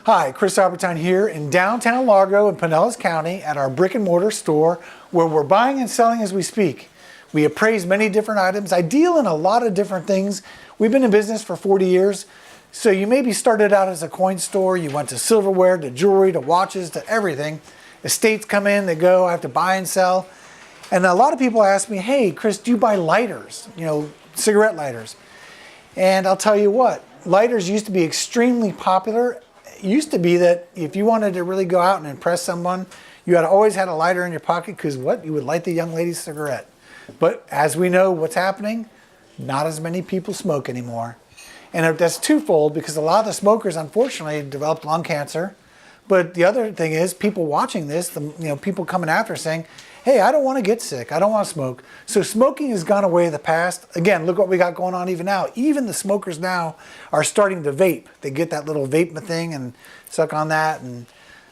Hi, Chris Arbutine here in downtown Largo in Pinellas County at our brick and mortar store where we're buying and selling as we speak. We appraise many different items. I deal in a lot of different things. We've been in business for 40 years. So you maybe started out as a coin store. You went to silverware, to jewelry, to watches, to everything. Estates come in, they go, I have to buy and sell. And a lot of people ask me, hey, Chris, do you buy lighters? You know, cigarette lighters. And I'll tell you what, lighters used to be extremely popular. It used to be that if you wanted to really go out and impress someone, you had always had a lighter in your pocket because what? You would light the young lady's cigarette. But as we know what's happening, not as many people smoke anymore. And that's twofold because a lot of the smokers, unfortunately, developed lung cancer. But the other thing is people watching this, people coming after saying, hey, I don't want to get sick. I don't want to smoke. So smoking has gone away in the past. Again, look what we got going on even now. Even the smokers now are starting to vape. They get that little vape thing and suck on that, and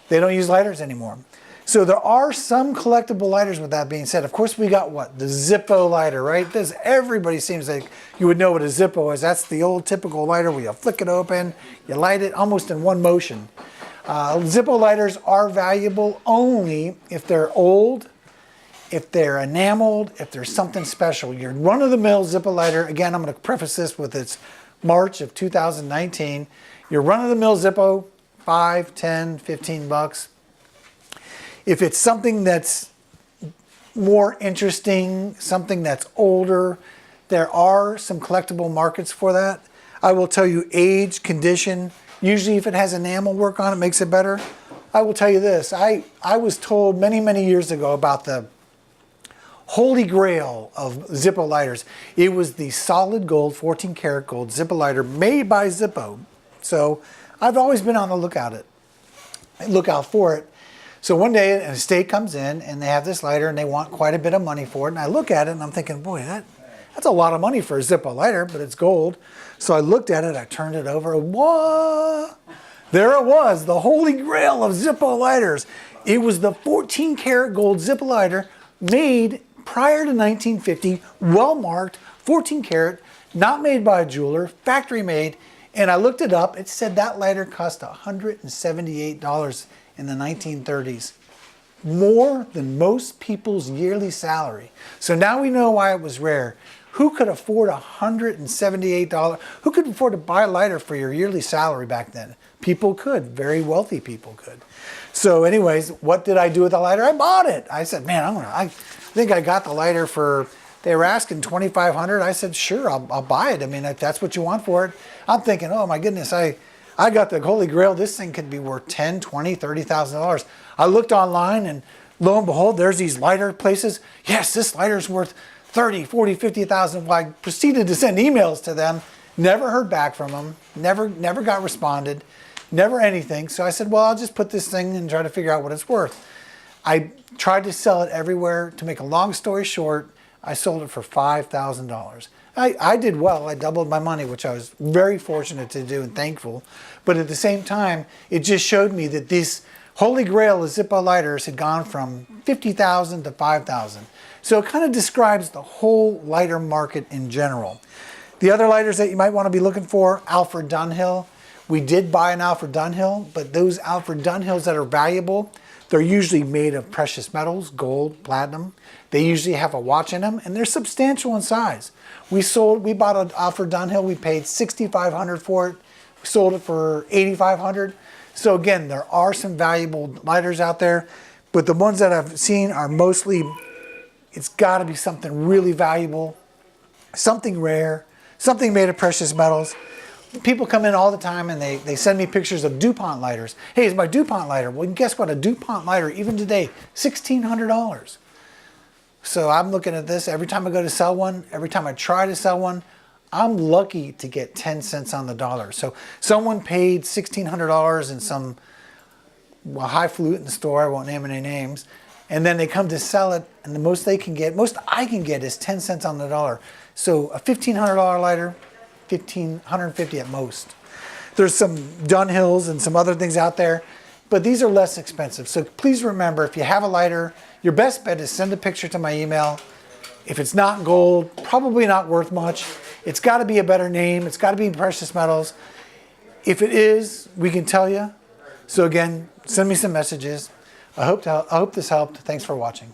they don't use lighters anymore. So there are some collectible lighters. With that being said, of course, we got what? The Zippo lighter, right? Everybody seems like you would know what a Zippo is. That's the old typical lighter where you flick it open, you light it almost in one motion. Zippo lighters are valuable only if they're old, if they're enameled, if there's something special. Your run-of-the-mill Zippo lighter, again, I'm going to preface this with it's March of 2019. Your run-of-the-mill Zippo, $5, $10, $15. If it's something that's more interesting, something that's older, there are some collectible markets for that. I will tell you age, condition, usually if it has enamel work on it, makes it better. I will tell you this, I was told many, many years ago about the Holy Grail of Zippo lighters. It was the solid gold, 14 karat gold Zippo lighter made by Zippo. So I've always been on the lookout for it. So one day an estate comes in and they have this lighter and they want quite a bit of money for it. And I look at it and I'm thinking, boy, that's a lot of money for a Zippo lighter, but it's gold. So I looked at it, I turned it over, what? There it was, the Holy Grail of Zippo lighters. It was the 14 karat gold Zippo lighter made prior to 1950, well marked, 14 karat, not made by a jeweler, factory made. And I looked it up, it said that lighter cost $178 in the 1930s. More than most people's yearly salary. So now we know why it was rare. Who could afford $178? Who could afford to buy a lighter for your yearly salary back then? People could, very wealthy people could. So anyways, what did I do with the lighter? I bought it. I said, man, I think I got the lighter for, they were asking $2,500. I said, sure, I'll buy it. I mean, if that's what you want for it. I'm thinking, oh my goodness, I got the Holy Grail. This thing could be worth $10,000, $20,000, $30,000. I looked online and lo and behold, there's these lighter places. Yes, this lighter's worth $30,000, $40,000, $50,000. Well, I proceeded to send emails to them. Never heard back from them. Never got responded. Never anything. So I said, well, I'll just put this thing and try to figure out what it's worth. I tried to sell it everywhere. To make a long story short, I sold it for $5,000. I did well. I doubled my money, which I was very fortunate to do and thankful. But at the same time, it just showed me that these Holy Grail of Zippo lighters had gone from $50,000 to $5,000. So it kind of describes the whole lighter market in general. The other lighters that you might want to be looking for, Alfred Dunhill. We did buy an Alfred Dunhill, but those Alfred Dunhills that are valuable, they're usually made of precious metals, gold, platinum. They usually have a watch in them, and they're substantial in size. We bought an Alfred Dunhill. We paid $6,500 for it. We sold it for $8,500. So again, there are some valuable lighters out there, but the ones that I've seen are mostly, it's got to be something really valuable, something rare, something made of precious metals. People come in all the time and they send me pictures of DuPont lighters. Hey, it's my DuPont lighter. Well, guess what? A DuPont lighter, even today, $1,600. So I'm looking at this every time I go to sell one, every time I try to sell one, I'm lucky to get 10 cents on the dollar. So someone paid $1,600 in some highfalutin store, I won't name any names, and then they come to sell it, and the most I can get is 10 cents on the dollar. So a $1,500 lighter, $1,150 at most. There's some Dunhills and some other things out there, but these are less expensive. So please remember, if you have a lighter, your best bet is send a picture to my email. If it's not gold, probably not worth much. It's got to be a better name. It's got to be precious metals. If it is, we can tell you. So again, send me some messages. I hope this helped. Thanks for watching.